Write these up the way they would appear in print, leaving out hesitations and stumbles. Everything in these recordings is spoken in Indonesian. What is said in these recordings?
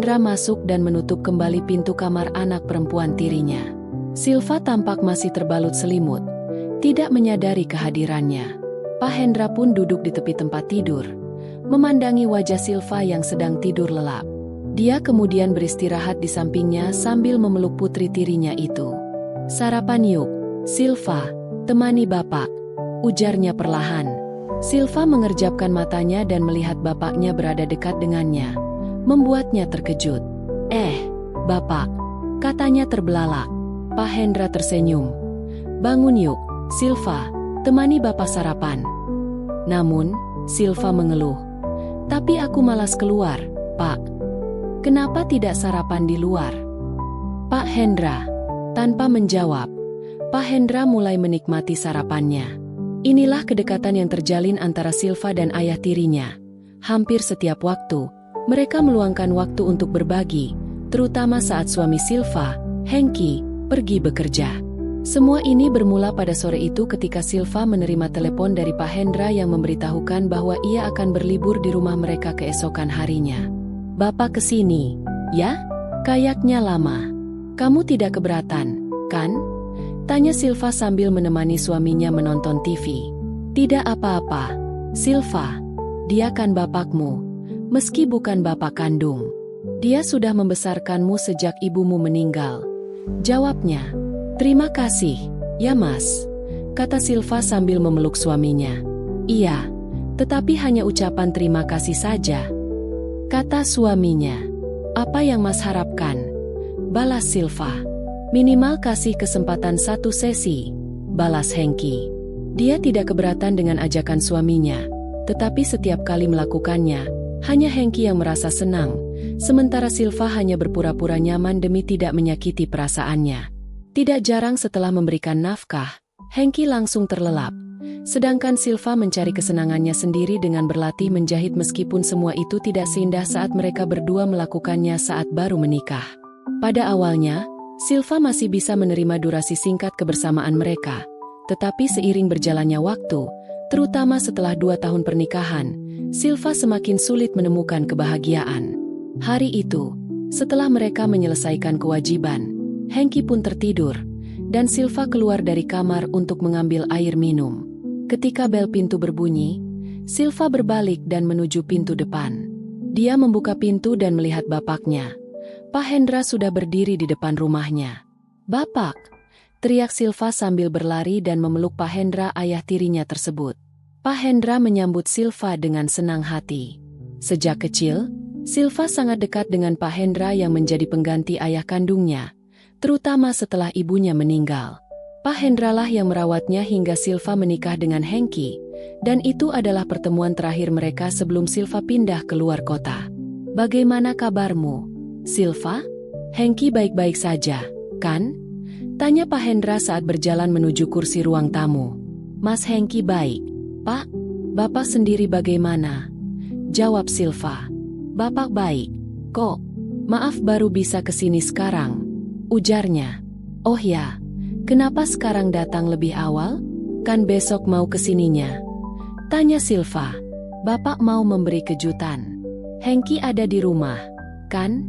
Hendra masuk dan menutup kembali pintu kamar anak perempuan tirinya. Silva tampak masih terbalut selimut, tidak menyadari kehadirannya. Pak Hendra pun duduk di tepi tempat tidur, memandangi wajah Silva yang sedang tidur lelap. Dia kemudian beristirahat di sampingnya sambil memeluk putri tirinya itu. "Sarapan yuk, Silva, temani bapak," ujarnya perlahan. Silva mengerjapkan matanya dan melihat bapaknya berada dekat dengannya, membuatnya terkejut. Bapak," katanya terbelalak. Pak Hendra tersenyum. "Bangun yuk, Silva, temani bapak sarapan." Namun, Silva mengeluh. "Tapi aku malas keluar, Pak." "Kenapa tidak sarapan di luar, Pak Hendra?" Tanpa menjawab, Pak Hendra mulai menikmati sarapannya. Inilah kedekatan yang terjalin antara Silva dan ayah tirinya. Hampir setiap waktu, mereka meluangkan waktu untuk berbagi, terutama saat suami Silva, Hengki, pergi bekerja. Semua ini bermula pada sore itu ketika Silva menerima telepon dari Pak Hendra yang memberitahukan bahwa ia akan berlibur di rumah mereka keesokan harinya. "Bapak kesini, ya? Kayaknya lama. Kamu tidak keberatan, kan?" tanya Silva sambil menemani suaminya menonton TV. "Tidak apa-apa, Silva. Dia kan bapakmu, meski bukan bapak kandung. Dia sudah membesarkanmu sejak ibumu meninggal," jawabnya. "Terima kasih, ya Mas," kata Silva sambil memeluk suaminya. "Iya, tetapi hanya ucapan terima kasih saja," kata suaminya. "Apa yang Mas harapkan?" balas Silva. "Minimal kasih kesempatan satu sesi," balas Hengki. Dia tidak keberatan dengan ajakan suaminya, tetapi setiap kali melakukannya, hanya Hengki yang merasa senang, sementara Silva hanya berpura-pura nyaman demi tidak menyakiti perasaannya. Tidak jarang setelah memberikan nafkah, Hengki langsung terlelap, sedangkan Silva mencari kesenangannya sendiri dengan berlatih menjahit meskipun semua itu tidak seindah saat mereka berdua melakukannya saat baru menikah. Pada awalnya, Silva masih bisa menerima durasi singkat kebersamaan mereka, tetapi seiring berjalannya waktu, terutama setelah 2 tahun pernikahan, Silva semakin sulit menemukan kebahagiaan. Hari itu, setelah mereka menyelesaikan kewajiban, Hengki pun tertidur, dan Silva keluar dari kamar untuk mengambil air minum. Ketika bel pintu berbunyi, Silva berbalik dan menuju pintu depan. Dia membuka pintu dan melihat bapaknya. Pak Hendra sudah berdiri di depan rumahnya. "Bapak!" teriak Silva sambil berlari dan memeluk Pak Hendra, ayah tirinya tersebut. Pak Hendra menyambut Silva dengan senang hati. Sejak kecil, Silva sangat dekat dengan Pak Hendra yang menjadi pengganti ayah kandungnya, terutama setelah ibunya meninggal. Pak Hendra lah yang merawatnya hingga Silva menikah dengan Hengki, dan itu adalah pertemuan terakhir mereka sebelum Silva pindah ke luar kota. "Bagaimana kabarmu, Silva?" "Hengki baik-baik saja, kan?" tanya Pak Hendra saat berjalan menuju kursi ruang tamu. "Mas Hengki baik, Pak. Bapak sendiri bagaimana?" jawab Silva. "Bapak baik, kok. Maaf baru bisa kesini sekarang," ujarnya. "Oh ya, kenapa sekarang datang lebih awal? Kan besok mau kesininya?" tanya Silva. "Bapak mau memberi kejutan. Hengki ada di rumah, kan?"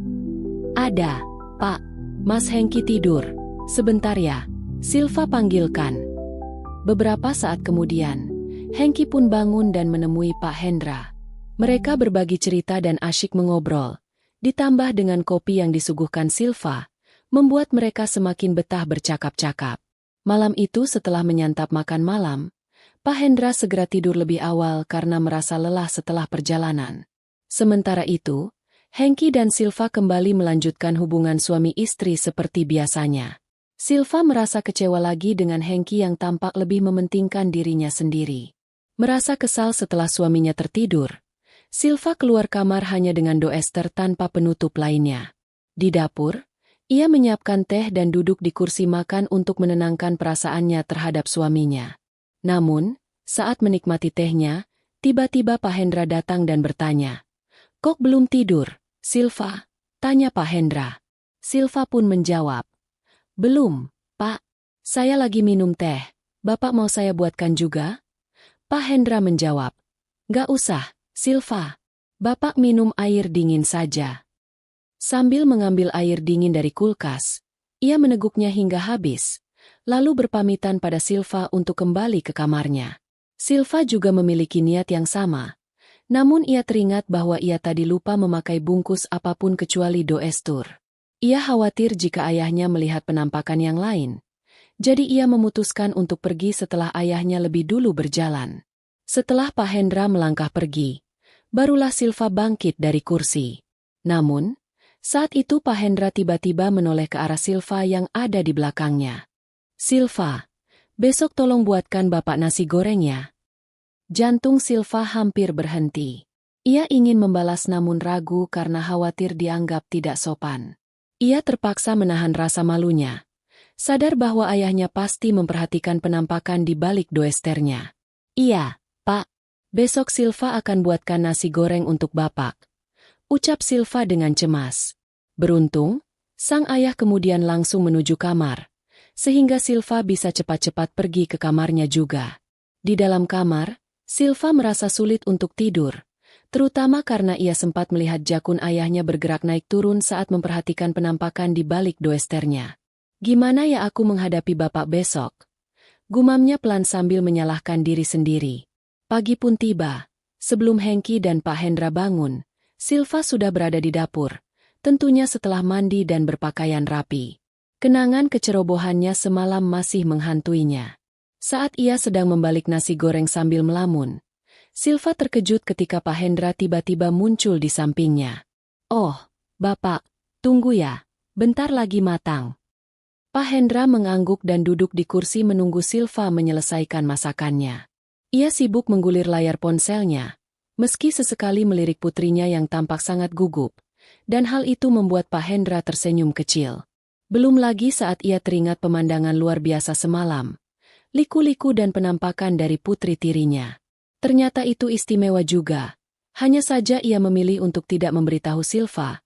"Ada, Pak. Mas Hengki tidur sebentar ya," Silva panggilkan. Beberapa saat kemudian, Hengki pun bangun dan menemui Pak Hendra. Mereka berbagi cerita dan asyik mengobrol, ditambah dengan kopi yang disuguhkan Silva, membuat mereka semakin betah bercakap-cakap. Malam itu setelah menyantap makan malam, Pak Hendra segera tidur lebih awal karena merasa lelah setelah perjalanan. Sementara itu, Hengki dan Silva kembali melanjutkan hubungan suami istri seperti biasanya. Silva merasa kecewa lagi dengan Hengki yang tampak lebih mementingkan dirinya sendiri. Merasa kesal setelah suaminya tertidur, Silva keluar kamar hanya dengan doester tanpa penutup lainnya. Di dapur, ia menyiapkan teh dan duduk di kursi makan untuk menenangkan perasaannya terhadap suaminya. Namun, saat menikmati tehnya, tiba-tiba Pak Hendra datang dan bertanya, "Kok belum tidur, Silva?" tanya Pak Hendra. Silva pun menjawab, "Belum, Pak. Saya lagi minum teh. Bapak mau saya buatkan juga?" Pak Hendra menjawab, "Gak usah, Silva. Bapak minum air dingin saja." Sambil mengambil air dingin dari kulkas, ia meneguknya hingga habis, lalu berpamitan pada Silva untuk kembali ke kamarnya. Silva juga memiliki niat yang sama, namun ia teringat bahwa ia tadi lupa memakai bungkus apapun kecuali doestur. Ia khawatir jika ayahnya melihat penampakan yang lain. Jadi ia memutuskan untuk pergi setelah ayahnya lebih dulu berjalan. Setelah Pak Hendra melangkah pergi, barulah Silva bangkit dari kursi. Namun, saat itu Pak Hendra tiba-tiba menoleh ke arah Silva yang ada di belakangnya. "Silva, besok tolong buatkan Bapak nasi goreng ya." Jantung Silva hampir berhenti. Ia ingin membalas namun ragu karena khawatir dianggap tidak sopan. Ia terpaksa menahan rasa malunya, sadar bahwa ayahnya pasti memperhatikan penampakan di balik doesternya. "Iya, Pak. Besok Silva akan buatkan nasi goreng untuk Bapak," ucap Silva dengan cemas. Beruntung, sang ayah kemudian langsung menuju kamar, sehingga Silva bisa cepat-cepat pergi ke kamarnya juga. Di dalam kamar, Silva merasa sulit untuk tidur, terutama karena ia sempat melihat jakun ayahnya bergerak naik turun saat memperhatikan penampakan di balik doesternya. "Gimana ya aku menghadapi Bapak besok?" gumamnya pelan sambil menyalahkan diri sendiri. Pagi pun tiba. Sebelum Hengki dan Pak Hendra bangun, Silva sudah berada di dapur, tentunya setelah mandi dan berpakaian rapi. Kenangan kecerobohannya semalam masih menghantuinya. Saat ia sedang membalik nasi goreng sambil melamun, Silva terkejut ketika Pak Hendra tiba-tiba muncul di sampingnya. "Oh, Bapak, tunggu ya, bentar lagi matang." Pak Hendra mengangguk dan duduk di kursi menunggu Silva menyelesaikan masakannya. Ia sibuk menggulir layar ponselnya, meski sesekali melirik putrinya yang tampak sangat gugup, dan hal itu membuat Pak Hendra tersenyum kecil. Belum lagi saat ia teringat pemandangan luar biasa semalam, liku-liku dan penampakan dari putri tirinya. Ternyata itu istimewa juga. Hanya saja ia memilih untuk tidak memberitahu Silva,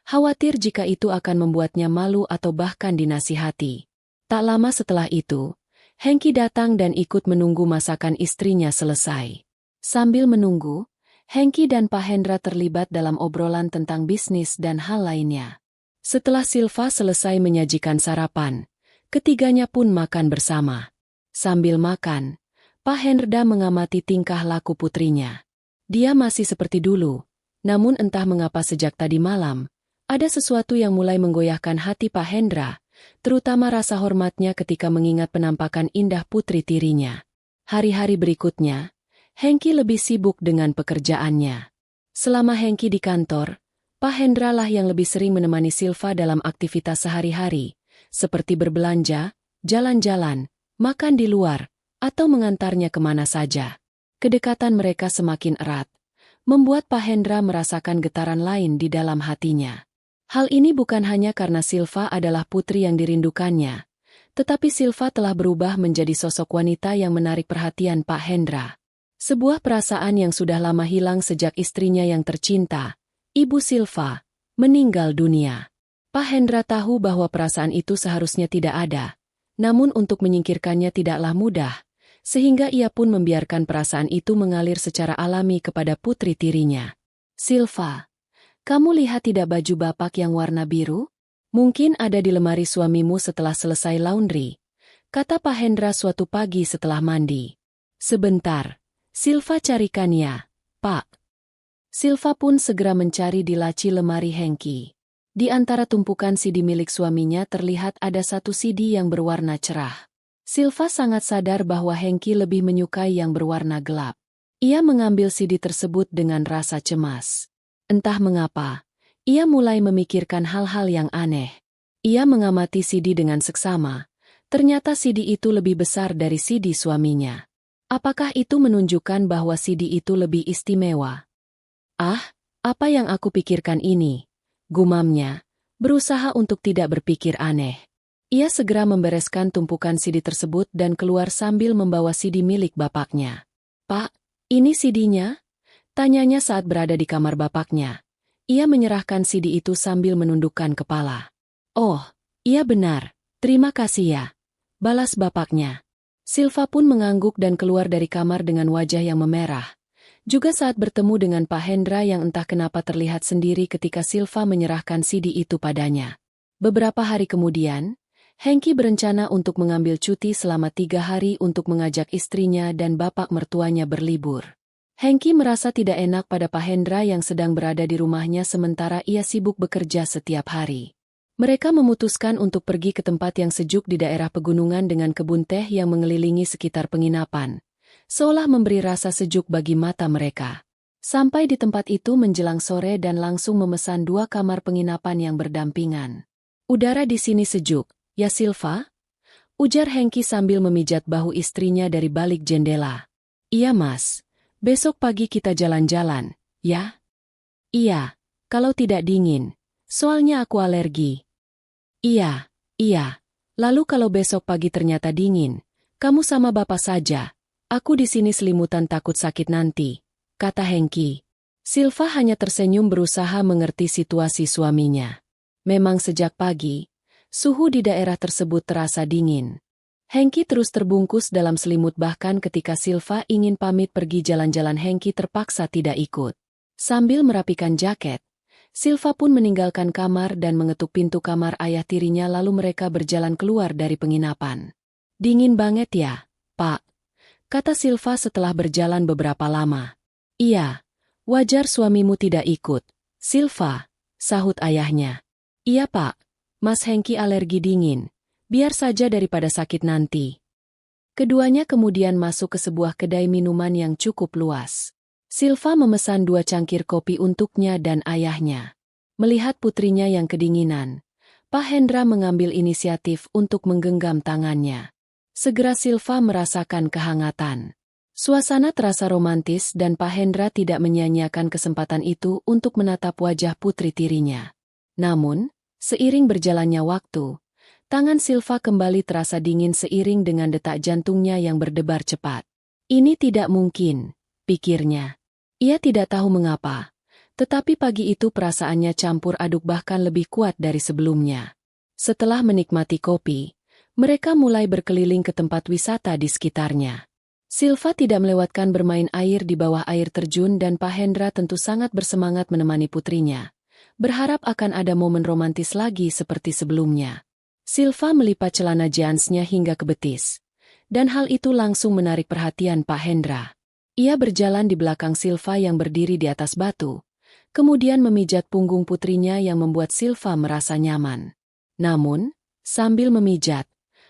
khawatir jika itu akan membuatnya malu atau bahkan dinasihati. Tak lama setelah itu, Hengki datang dan ikut menunggu masakan istrinya selesai. Sambil menunggu, Hengki dan Pak Hendra terlibat dalam obrolan tentang bisnis dan hal lainnya. Setelah Silva selesai menyajikan sarapan, ketiganya pun makan bersama. Sambil makan, Pak Hendra mengamati tingkah laku putrinya. Dia masih seperti dulu, namun entah mengapa sejak tadi malam, ada sesuatu yang mulai menggoyahkan hati Pak Hendra, terutama rasa hormatnya ketika mengingat penampakan indah putri tirinya. Hari-hari berikutnya, Hengki lebih sibuk dengan pekerjaannya. Selama Hengki di kantor, Pak Hendra lah yang lebih sering menemani Silva dalam aktivitas sehari-hari, seperti berbelanja, jalan-jalan, makan di luar, atau mengantarnya kemana saja. Kedekatan mereka semakin erat, membuat Pak Hendra merasakan getaran lain di dalam hatinya. Hal ini bukan hanya karena Silva adalah putri yang dirindukannya, tetapi Silva telah berubah menjadi sosok wanita yang menarik perhatian Pak Hendra. Sebuah perasaan yang sudah lama hilang sejak istrinya yang tercinta, Ibu Silva, meninggal dunia. Pak Hendra tahu bahwa perasaan itu seharusnya tidak ada, namun untuk menyingkirkannya tidaklah mudah, sehingga ia pun membiarkan perasaan itu mengalir secara alami kepada putri tirinya. "Silva, kamu lihat tidak baju Bapak yang warna biru? Mungkin ada di lemari suamimu setelah selesai laundry," kata Pak Hendra suatu pagi setelah mandi. "Sebentar, Silva carikan ya, Pak." Silva pun segera mencari di laci lemari Hengki. Di antara tumpukan CD milik suaminya terlihat ada satu CD yang berwarna cerah. Silva sangat sadar bahwa Hengki lebih menyukai yang berwarna gelap. Ia mengambil CD tersebut dengan rasa cemas. Entah mengapa, ia mulai memikirkan hal-hal yang aneh. Ia mengamati CD dengan seksama. Ternyata CD itu lebih besar dari CD suaminya. Apakah itu menunjukkan bahwa CD itu lebih istimewa? "Ah, apa yang aku pikirkan ini?" gumamnya, berusaha untuk tidak berpikir aneh. Ia segera membereskan tumpukan CD tersebut dan keluar sambil membawa CD milik bapaknya. "Pak, ini CD-nya?" tanyanya saat berada di kamar bapaknya. Ia menyerahkan CD itu sambil menundukkan kepala. "Oh, iya benar, terima kasih ya," balas bapaknya. Silva pun mengangguk dan keluar dari kamar dengan wajah yang memerah. Juga saat bertemu dengan Pak Hendra yang entah kenapa terlihat sendiri ketika Silva menyerahkan CD itu padanya. Beberapa hari kemudian, Hengki berencana untuk mengambil cuti selama 3 hari untuk mengajak istrinya dan bapak mertuanya berlibur. Hengki merasa tidak enak pada Pak Hendra yang sedang berada di rumahnya sementara ia sibuk bekerja setiap hari. Mereka memutuskan untuk pergi ke tempat yang sejuk di daerah pegunungan dengan kebun teh yang mengelilingi sekitar penginapan, seolah memberi rasa sejuk bagi mata mereka. Sampai di tempat itu menjelang sore dan langsung memesan 2 kamar penginapan yang berdampingan. "Udara di sini sejuk, ya Silva?" ujar Hengki sambil memijat bahu istrinya dari balik jendela. "Iya mas, besok pagi kita jalan-jalan, ya?" "Iya, kalau tidak dingin, soalnya aku alergi." "Iya, iya. Lalu kalau besok pagi ternyata dingin, kamu sama bapak saja. Aku di sini selimutan takut sakit nanti," kata Hengki. Silva hanya tersenyum berusaha mengerti situasi suaminya. Memang sejak pagi, suhu di daerah tersebut terasa dingin. Hengki terus terbungkus dalam selimut bahkan ketika Silva ingin pamit pergi jalan-jalan Hengki terpaksa tidak ikut. Sambil merapikan jaket, Silva pun meninggalkan kamar dan mengetuk pintu kamar ayah tirinya lalu mereka berjalan keluar dari penginapan. "Dingin banget ya, Pak?" kata Silva setelah berjalan beberapa lama. "Iya, wajar suamimu tidak ikut, Silva," sahut ayahnya. "Iya Pak, Mas Hengki alergi dingin, biar saja daripada sakit nanti." Keduanya kemudian masuk ke sebuah kedai minuman yang cukup luas. Silva memesan 2 cangkir kopi untuknya dan ayahnya. Melihat putrinya yang kedinginan, Pak Hendra mengambil inisiatif untuk menggenggam tangannya. Segera Silva merasakan kehangatan. Suasana terasa romantis dan Pak Hendra tidak menyia-nyiakan kesempatan itu untuk menatap wajah putri tirinya. Namun, seiring berjalannya waktu, tangan Silva kembali terasa dingin seiring dengan detak jantungnya yang berdebar cepat. "Ini tidak mungkin," pikirnya. Ia tidak tahu mengapa, tetapi pagi itu perasaannya campur aduk bahkan lebih kuat dari sebelumnya. Setelah menikmati kopi, mereka mulai berkeliling ke tempat wisata di sekitarnya. Silva tidak melewatkan bermain air di bawah air terjun dan Pak Hendra tentu sangat bersemangat menemani putrinya, berharap akan ada momen romantis lagi seperti sebelumnya. Silva melipat celana jeansnya hingga ke betis, dan hal itu langsung menarik perhatian Pak Hendra. Ia berjalan di belakang Silva yang berdiri di atas batu, kemudian memijat punggung putrinya yang membuat Silva merasa nyaman. Namun, sambil memijat,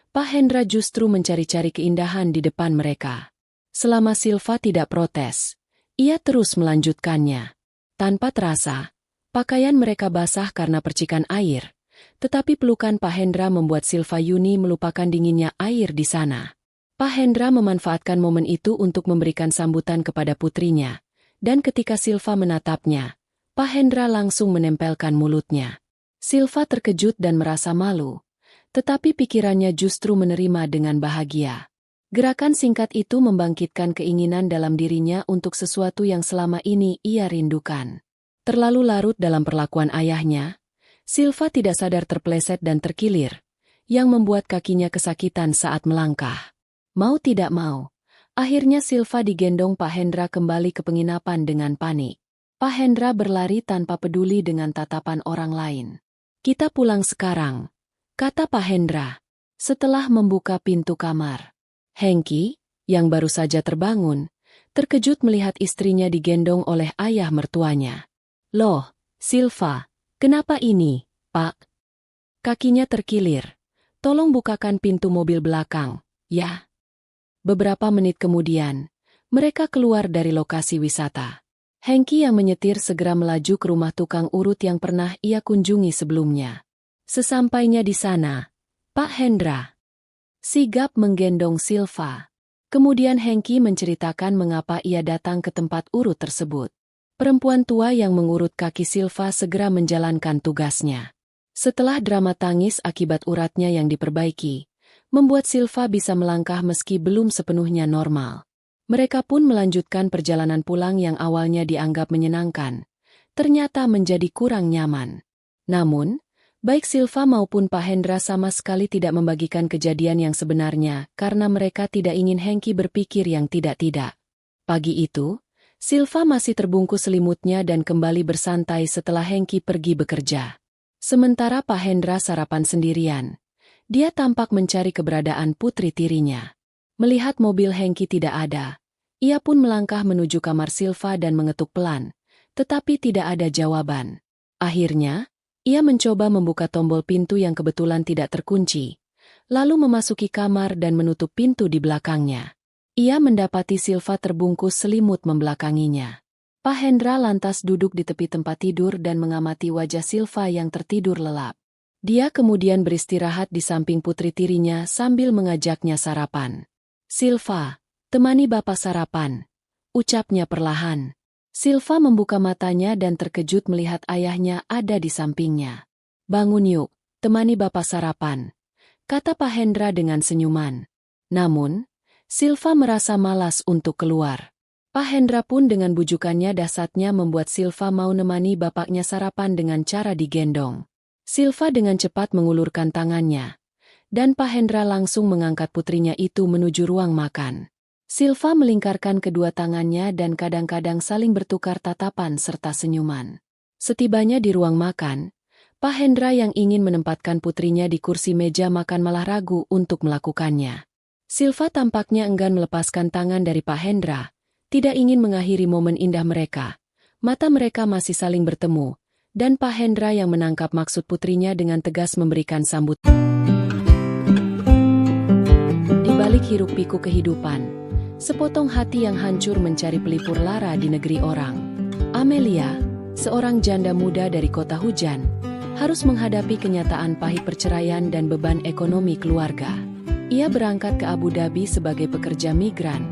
Pak Hendra justru mencari-cari keindahan di depan mereka. Selama Silva tidak protes, ia terus melanjutkannya. Tanpa terasa, pakaian mereka basah karena percikan air, tetapi pelukan Pak Hendra membuat Silva Yuni melupakan dinginnya air di sana. Pak Hendra memanfaatkan momen itu untuk memberikan sambutan kepada putrinya, dan ketika Silva menatapnya, Pak Hendra langsung menempelkan mulutnya. Silva terkejut dan merasa malu, tetapi pikirannya justru menerima dengan bahagia. Gerakan singkat itu membangkitkan keinginan dalam dirinya untuk sesuatu yang selama ini ia rindukan. Terlalu larut dalam perlakuan ayahnya, Silva tidak sadar terpleset dan terkilir, yang membuat kakinya kesakitan saat melangkah. Mau tidak mau, akhirnya Silva digendong Pak Hendra kembali ke penginapan dengan panik. Pak Hendra berlari tanpa peduli dengan tatapan orang lain. "Kita pulang sekarang," kata Pak Hendra, setelah membuka pintu kamar. Hengki, yang baru saja terbangun, terkejut melihat istrinya digendong oleh ayah mertuanya. "Loh, Silva, kenapa ini, Pak?" Kakinya terkilir. "Tolong bukakan pintu mobil belakang, ya." Beberapa menit kemudian, mereka keluar dari lokasi wisata. Hengki yang menyetir segera melaju ke rumah tukang urut yang pernah ia kunjungi sebelumnya. Sesampainya di sana, Pak Hendra sigap menggendong Silva. Kemudian Hengki menceritakan mengapa ia datang ke tempat urut tersebut. Perempuan tua yang mengurut kaki Silva segera menjalankan tugasnya. Setelah drama tangis akibat uratnya yang diperbaiki, membuat Silva bisa melangkah meski belum sepenuhnya normal. Mereka pun melanjutkan perjalanan pulang yang awalnya dianggap menyenangkan, ternyata menjadi kurang nyaman. Namun, baik Silva maupun Pak Hendra sama sekali tidak membagikan kejadian yang sebenarnya karena mereka tidak ingin Hengki berpikir yang tidak-tidak. Pagi itu, Silva masih terbungkus selimutnya dan kembali bersantai setelah Hengki pergi bekerja. Sementara Pak Hendra sarapan sendirian. Dia tampak mencari keberadaan putri tirinya. Melihat mobil Hengki tidak ada, ia pun melangkah menuju kamar Silva dan mengetuk pelan, tetapi tidak ada jawaban. Akhirnya, ia mencoba membuka tombol pintu yang kebetulan tidak terkunci, lalu memasuki kamar dan menutup pintu di belakangnya. Ia mendapati Silva terbungkus selimut membelakanginya. Pak Hendra lantas duduk di tepi tempat tidur dan mengamati wajah Silva yang tertidur lelap. Dia kemudian beristirahat di samping putri tirinya sambil mengajaknya sarapan. "Silva, temani Bapak sarapan," ucapnya perlahan. Silva membuka matanya dan terkejut melihat ayahnya ada di sampingnya. "Bangun yuk, temani Bapak sarapan," kata Pak Hendra dengan senyuman. Namun, Silva merasa malas untuk keluar. Pak Hendra pun dengan bujukannya dahsyatnya membuat Silva mau nemani bapaknya sarapan dengan cara digendong. Silva dengan cepat mengulurkan tangannya, dan Pak Hendra langsung mengangkat putrinya itu menuju ruang makan. Silva melingkarkan kedua tangannya dan kadang-kadang saling bertukar tatapan serta senyuman. Setibanya di ruang makan, Pak Hendra yang ingin menempatkan putrinya di kursi meja makan malah ragu untuk melakukannya. Silva tampaknya enggan melepaskan tangan dari Pak Hendra, tidak ingin mengakhiri momen indah mereka. Mata mereka masih saling bertemu, dan Pak Hendra yang menangkap maksud putrinya dengan tegas memberikan sambutan. Di balik hiruk-pikuk kehidupan, sepotong hati yang hancur mencari pelipur lara di negeri orang. Amelia, seorang janda muda dari kota hujan, harus menghadapi kenyataan pahit perceraian dan beban ekonomi keluarga. Ia berangkat ke Abu Dhabi sebagai pekerja migran,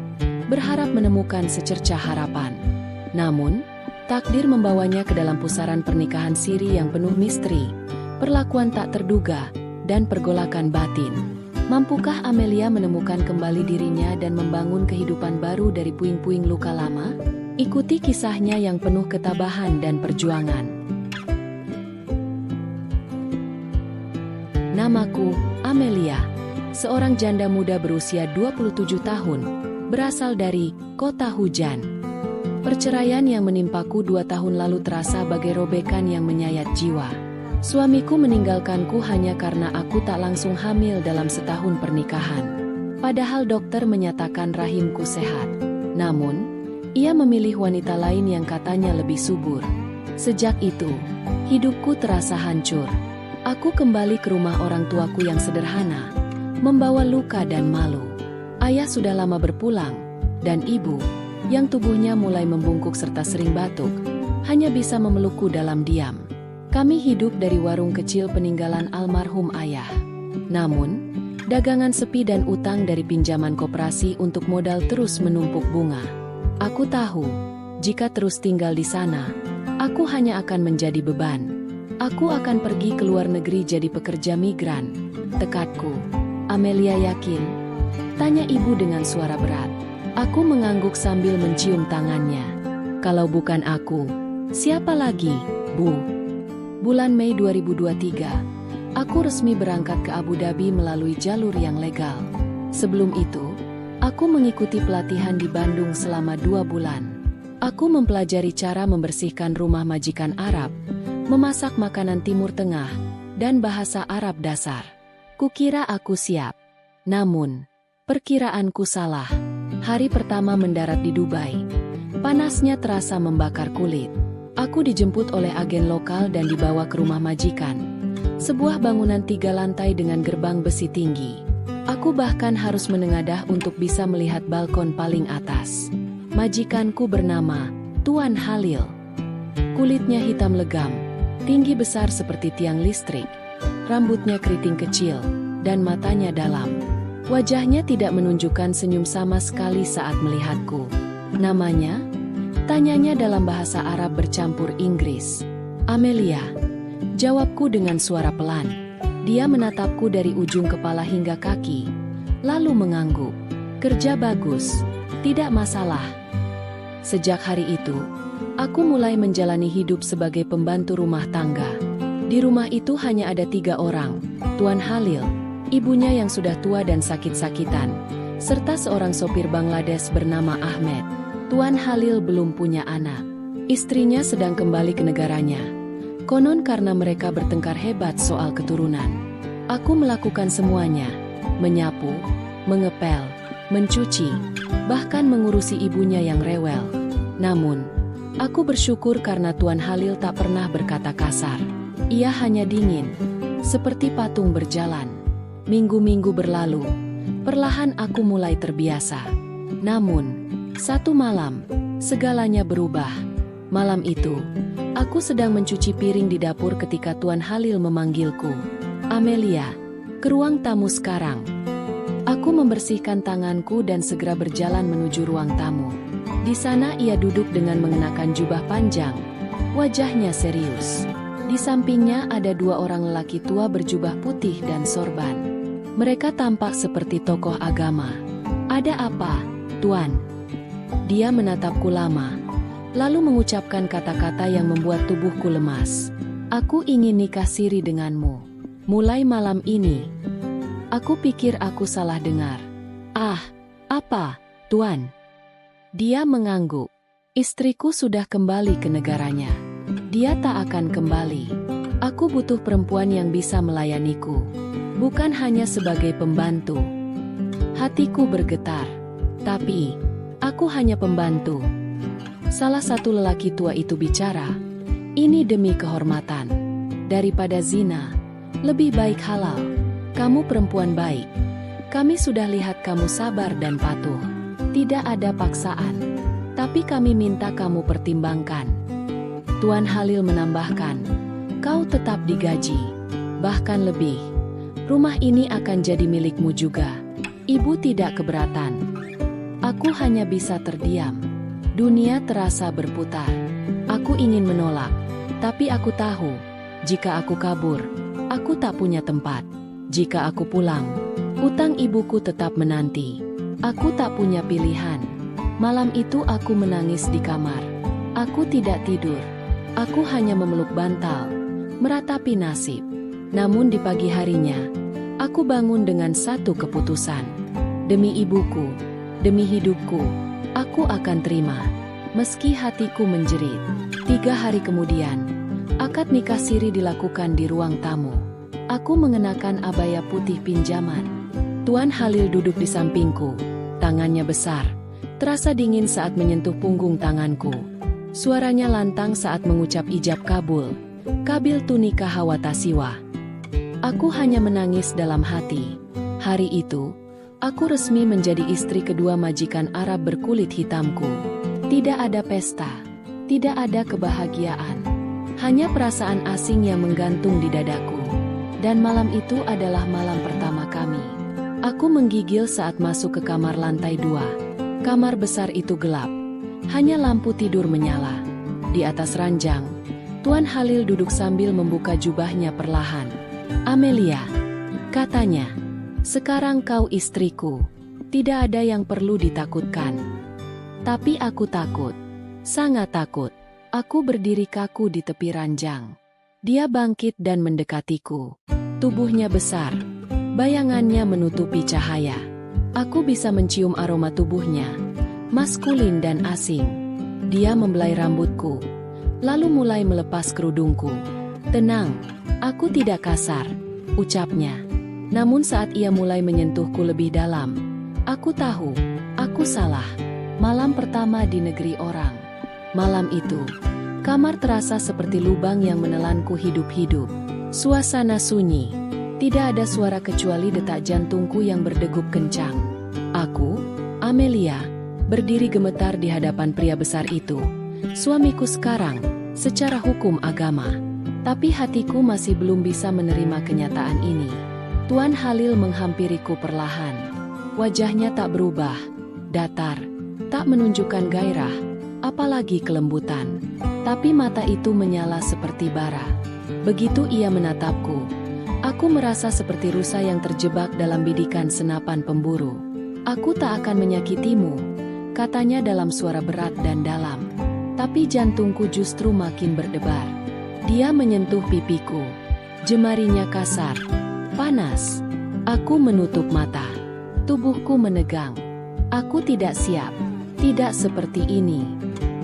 berharap menemukan secercah harapan. Namun, takdir membawanya ke dalam pusaran pernikahan siri yang penuh misteri, perlakuan tak terduga, dan pergolakan batin. Mampukah Amelia menemukan kembali dirinya dan membangun kehidupan baru dari puing-puing luka lama? Ikuti kisahnya yang penuh ketabahan dan perjuangan. Namaku, Amelia. Seorang janda muda berusia 27 tahun, berasal dari kota hujan. Perceraian yang menimpaku 2 tahun lalu terasa bagai robekan yang menyayat jiwa. Suamiku meninggalkanku hanya karena aku tak langsung hamil dalam setahun pernikahan. Padahal dokter menyatakan rahimku sehat. Namun, ia memilih wanita lain yang katanya lebih subur. Sejak itu, hidupku terasa hancur. Aku kembali ke rumah orang tuaku yang sederhana, membawa luka dan malu. Ayah sudah lama berpulang, dan ibu, yang tubuhnya mulai membungkuk serta sering batuk, hanya bisa memelukku dalam diam. Kami hidup dari warung kecil peninggalan almarhum ayah. Namun, dagangan sepi dan utang dari pinjaman koperasi untuk modal terus menumpuk bunga. Aku tahu, jika terus tinggal di sana, aku hanya akan menjadi beban. Aku akan pergi ke luar negeri jadi pekerja migran, tekadku. "Amelia yakin?" tanya ibu dengan suara berat. Aku mengangguk sambil mencium tangannya. "Kalau bukan aku, siapa lagi, Bu?" Bulan Mei 2023, aku resmi berangkat ke Abu Dhabi melalui jalur yang legal. Sebelum itu, aku mengikuti pelatihan di Bandung selama 2 bulan. Aku mempelajari cara membersihkan rumah majikan Arab, memasak makanan Timur Tengah, dan bahasa Arab dasar. Kukira aku siap. Namun, perkiraanku salah. Hari pertama mendarat di Dubai, panasnya terasa membakar kulit. Aku dijemput oleh agen lokal dan dibawa ke rumah majikan, sebuah bangunan 3 lantai dengan gerbang besi tinggi. Aku bahkan harus menengadah untuk bisa melihat balkon paling atas. Majikanku bernama Tuan Halil. Kulitnya hitam legam, tinggi besar seperti tiang listrik, rambutnya keriting kecil, dan matanya dalam. Wajahnya tidak menunjukkan senyum sama sekali saat melihatku. "Namanya?" tanyanya dalam bahasa Arab bercampur Inggris. "Amelia," jawabku dengan suara pelan. Dia menatapku dari ujung kepala hingga kaki, lalu mengangguk. "Kerja bagus, tidak masalah." Sejak hari itu, aku mulai menjalani hidup sebagai pembantu rumah tangga. Di rumah itu hanya ada 3 orang, Tuan Halil, ibunya yang sudah tua dan sakit-sakitan, serta seorang sopir Bangladesh bernama Ahmed. Tuan Halil belum punya anak. Istrinya sedang kembali ke negaranya. Konon karena mereka bertengkar hebat soal keturunan. Aku melakukan semuanya. Menyapu, mengepel, mencuci, bahkan mengurusi ibunya yang rewel. Namun, aku bersyukur karena Tuan Halil tak pernah berkata kasar. Ia hanya dingin, seperti patung berjalan. Minggu-minggu berlalu, perlahan aku mulai terbiasa. Namun, satu malam, segalanya berubah. Malam itu, aku sedang mencuci piring di dapur ketika Tuan Halil memanggilku. "Amelia, ke ruang tamu sekarang." Aku membersihkan tanganku dan segera berjalan menuju ruang tamu. Di sana ia duduk dengan mengenakan jubah panjang. Wajahnya serius. Di sampingnya ada dua orang lelaki tua berjubah putih dan sorban. Mereka tampak seperti tokoh agama. "Ada apa, Tuan?" Dia menatapku lama, lalu mengucapkan kata-kata yang membuat tubuhku lemas. "Aku ingin nikah siri denganmu. Mulai malam ini." Aku pikir aku salah dengar. "Ah, apa, Tuan?" Dia mengangguk. "Istriku sudah kembali ke negaranya. Dia tak akan kembali. Aku butuh perempuan yang bisa melayaniku, bukan hanya sebagai pembantu." Hatiku bergetar. "Tapi, aku hanya pembantu." Salah satu lelaki tua itu bicara, "Ini demi kehormatan. Daripada zina, lebih baik halal. Kamu perempuan baik. Kami sudah lihat kamu sabar dan patuh. Tidak ada paksaan. Tapi kami minta kamu pertimbangkan." Tuan Halil menambahkan, "Kau tetap digaji. Bahkan lebih. Rumah ini akan jadi milikmu juga. Ibu tidak keberatan." Aku hanya bisa terdiam. Dunia terasa berputar. Aku ingin menolak. Tapi aku tahu, jika aku kabur, aku tak punya tempat. Jika aku pulang, utang ibuku tetap menanti. Aku tak punya pilihan. Malam itu aku menangis di kamar. Aku tidak tidur. Aku hanya memeluk bantal, meratapi nasib. Namun di pagi harinya, aku bangun dengan satu keputusan. Demi ibuku, demi hidupku, aku akan terima. Meski hatiku menjerit. 3 hari kemudian, akad nikah siri dilakukan di ruang tamu. Aku mengenakan abaya putih pinjaman. Tuan Halil duduk di sampingku. Tangannya besar, terasa dingin saat menyentuh punggung tanganku. Suaranya lantang saat mengucap ijab kabul. "Kabil tunika hawatasiwa." Aku hanya menangis dalam hati. Hari itu, aku resmi menjadi istri kedua majikan Arab berkulit hitamku. Tidak ada pesta, tidak ada kebahagiaan. Hanya perasaan asing yang menggantung di dadaku. Dan malam itu adalah malam pertama kami. Aku menggigil saat masuk ke kamar lantai 2. Kamar besar itu gelap. Hanya lampu tidur menyala. Di atas ranjang, Tuan Halil duduk sambil membuka jubahnya perlahan. "Amelia," katanya, "sekarang kau istriku. Tidak ada yang perlu ditakutkan." Tapi aku takut. Sangat takut. Aku berdiri kaku di tepi ranjang. Dia bangkit dan mendekatiku. Tubuhnya besar. Bayangannya menutupi cahaya. Aku bisa mencium aroma tubuhnya, maskulin dan asing. Dia membelai rambutku, lalu mulai melepas kerudungku. "Tenang, aku tidak kasar," ucapnya. Namun saat ia mulai menyentuhku lebih dalam, aku tahu, aku salah. Malam pertama di negeri orang. Malam itu, kamar terasa seperti lubang yang menelanku hidup-hidup. Suasana sunyi. Tidak ada suara kecuali detak jantungku yang berdegup kencang. Aku, Amelia, berdiri gemetar di hadapan pria besar itu. Suamiku sekarang, secara hukum agama. Tapi hatiku masih belum bisa menerima kenyataan ini. Tuan Halil menghampiriku perlahan. Wajahnya tak berubah, datar, tak menunjukkan gairah, apalagi kelembutan. Tapi mata itu menyala seperti bara. Begitu ia menatapku, aku merasa seperti rusa yang terjebak dalam bidikan senapan pemburu. "Aku tak akan menyakitimu," katanya dalam suara berat dan dalam. Tapi jantungku justru makin berdebar. Dia menyentuh pipiku. Jemarinya kasar, panas. Aku menutup mata. Tubuhku menegang. Aku tidak siap. Tidak seperti ini.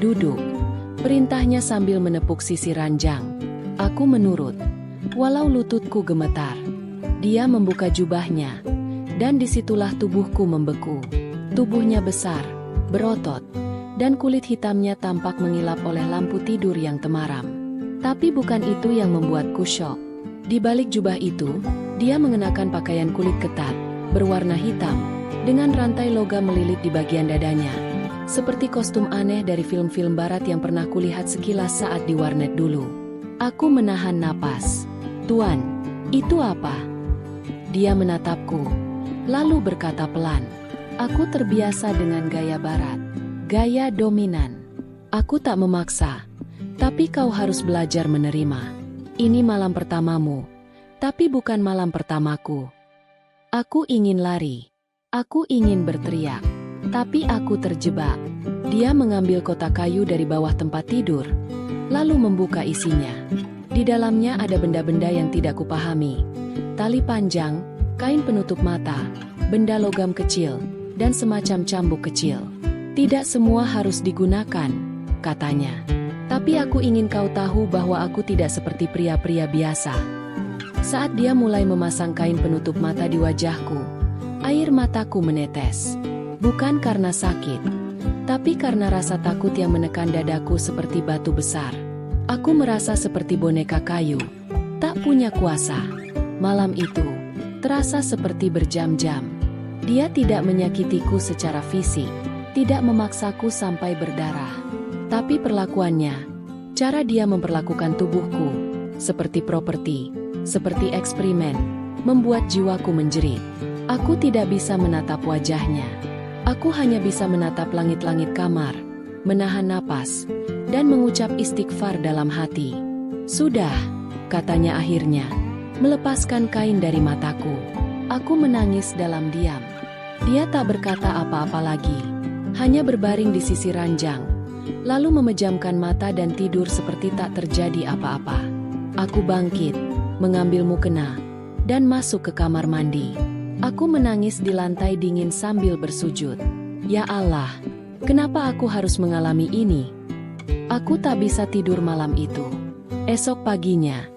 Duduk. Perintahnya sambil menepuk sisi ranjang. Aku menurut. Walau lututku gemetar. Dia membuka jubahnya. Dan disitulah tubuhku membeku. Tubuhnya besar, berotot, dan kulit hitamnya tampak mengilap oleh lampu tidur yang temaram. Tapi bukan itu yang membuatku syok. Di balik jubah itu, dia mengenakan pakaian kulit ketat, berwarna hitam, dengan rantai logam melilit di bagian dadanya. Seperti kostum aneh dari film-film barat yang pernah kulihat sekilas saat di warnet dulu. Aku menahan napas. "Tuan, itu apa?" Dia menatapku, lalu berkata pelan. Aku terbiasa dengan gaya barat, gaya dominan. Aku tak memaksa, tapi kau harus belajar menerima. Ini malam pertamamu, tapi bukan malam pertamaku. Aku ingin lari, aku ingin berteriak, tapi aku terjebak. Dia mengambil kotak kayu dari bawah tempat tidur, lalu membuka isinya. Di dalamnya ada benda-benda yang tidak kupahami. Tali panjang, kain penutup mata, benda logam kecil, dan semacam cambuk kecil. Tidak semua harus digunakan, katanya. Tapi aku ingin kau tahu bahwa aku tidak seperti pria-pria biasa. Saat dia mulai memasang kain penutup mata di wajahku, air mataku menetes. Bukan karena sakit, tapi karena rasa takut yang menekan dadaku seperti batu besar. Aku merasa seperti boneka kayu, tak punya kuasa. Malam itu terasa seperti berjam-jam. Dia tidak menyakitiku secara fisik, tidak memaksaku sampai berdarah. Tapi perlakuannya, cara dia memperlakukan tubuhku, seperti properti, seperti eksperimen, membuat jiwaku menjerit. Aku tidak bisa menatap wajahnya. Aku hanya bisa menatap langit-langit kamar, menahan napas, dan mengucap istighfar dalam hati. "Sudah," katanya akhirnya, melepaskan kain dari mataku. Aku menangis dalam diam. Dia tak berkata apa-apa lagi, hanya berbaring di sisi ranjang, lalu memejamkan mata dan tidur seperti tak terjadi apa-apa. Aku bangkit, mengambil mukena, dan masuk ke kamar mandi. Aku menangis di lantai dingin sambil bersujud. Ya Allah, kenapa aku harus mengalami ini? Aku tak bisa tidur malam itu. Esok paginya,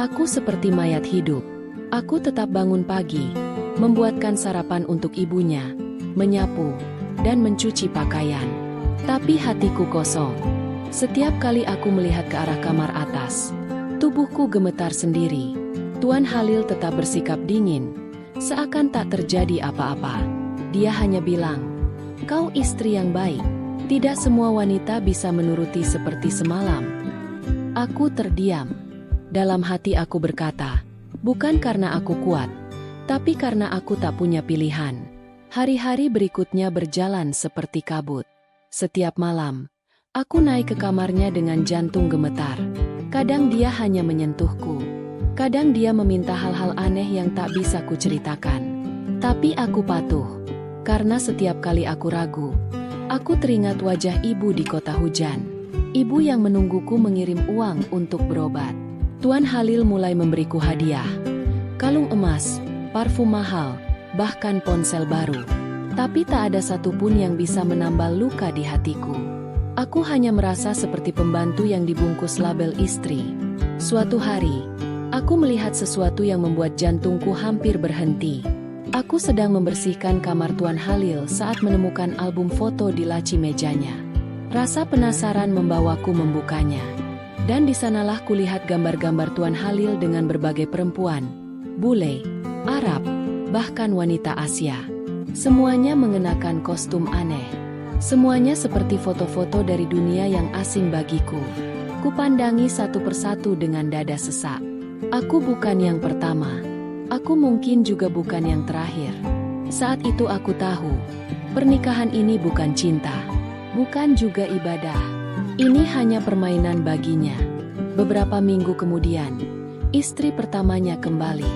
aku seperti mayat hidup. Aku tetap bangun pagi, membuatkan sarapan untuk ibunya, menyapu, dan mencuci pakaian. Tapi hatiku kosong. Setiap kali aku melihat ke arah kamar atas, tubuhku gemetar sendiri. Tuan Halil tetap bersikap dingin, seakan tak terjadi apa-apa. Dia hanya bilang, "Kau istri yang baik. Tidak semua wanita bisa menuruti seperti semalam." Aku terdiam. Dalam hati aku berkata, bukan karena aku kuat, tapi karena aku tak punya pilihan. Hari-hari berikutnya berjalan seperti kabut. Setiap malam, aku naik ke kamarnya dengan jantung gemetar. Kadang dia hanya menyentuhku. Kadang dia meminta hal-hal aneh yang tak bisa kuceritakan. Tapi aku patuh. Karena setiap kali aku ragu, aku teringat wajah ibu di kota hujan. Ibu yang menungguku mengirim uang untuk berobat. Tuan Halil mulai memberiku hadiah. Kalung emas, parfum mahal, bahkan ponsel baru. Tapi tak ada satupun yang bisa menambal luka di hatiku. Aku hanya merasa seperti pembantu yang dibungkus label istri. Suatu hari, aku melihat sesuatu yang membuat jantungku hampir berhenti. Aku sedang membersihkan kamar Tuan Halil saat menemukan album foto di laci mejanya. Rasa penasaran membawaku membukanya. Dan di sanalah kulihat gambar-gambar Tuan Halil dengan berbagai perempuan, bule, Arab, bahkan wanita Asia. Semuanya mengenakan kostum aneh. Semuanya seperti foto-foto dari dunia yang asing bagiku. Kupandangi satu persatu dengan dada sesak. Aku bukan yang pertama. Aku mungkin juga bukan yang terakhir. Saat itu aku tahu, pernikahan ini bukan cinta, bukan juga ibadah. Ini hanya permainan baginya. Beberapa minggu kemudian, istri pertamanya kembali.